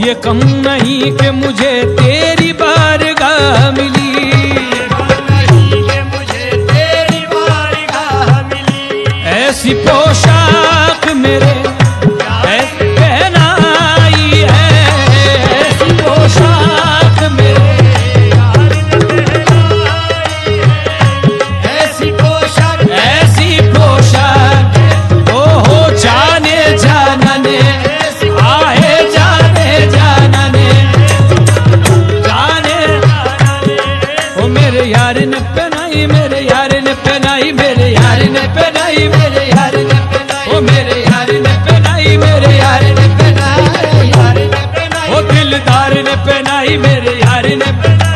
ये कम नहीं कि मुझे तेरी बारगाह मिली, ऐसी पोशाक मेरे ऐसी पहनाई है, ऐसी पोशाक मेरे ऐसी पोशाक ओ हो जाने जाना ने आए जाने जाना ने जाने ओ मेरे यार ने पहनाई, मेरे यार ने पहनाई, मेरे यार ने पहनाई, मेरे यार ने पहनाई, ओ मेरे यार ने पहनाई, मेरे यार ने पहनाई, ओ दिलदार ने पहनाई, मेरे यार ने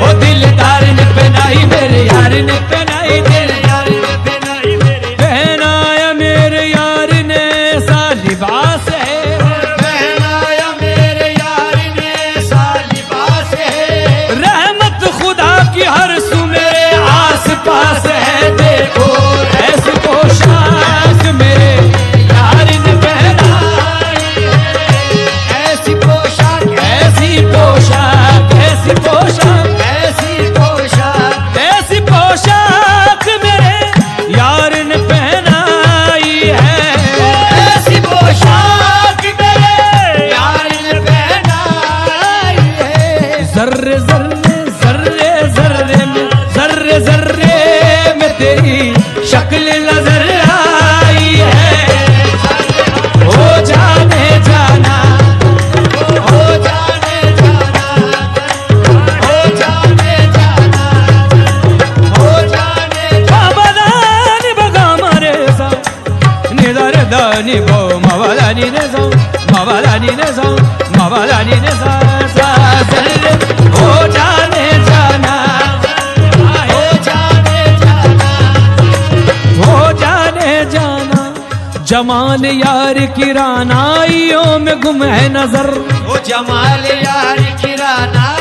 ओ दिलदार ने पहनाई, मेरे यार ने पहनाई, तेरे यार ने पहनाई, पहनाया मेरे यार ने सा लिबास है, पहनाया मेरे यार ने सा लिबास है, रहमत खुदा की हर सू मेरे आस पास है, देखो ऐसी पोशाक मेरे यार ने पहनाई है, ऐसी पोशाक ऐसी पोशाक ऐसी पोशाक ऐसी पोशाक ऐसी पोशाक मेरे यार ने पहनाई है, ऐसी पोशाक मेरे यार ने पहनाई है, जर्रे जर्रे जर्रे जर्रे में जर्रे जर्रे में तेरी शक्ल नजर आई है, हो जाने जाना हो जाने जाना हो जाने जाना हो जाने बाबादानी बगा मारे सा निदर दानी बो मवालानी ने सा मवालानी ने सा मवालानी ने सा सा जल्ले हो जाने जाना हो जाने जाना हो जाने जाना, जमाल यार की रानाइयों में गुम है नजर, वो जमाल यार की राना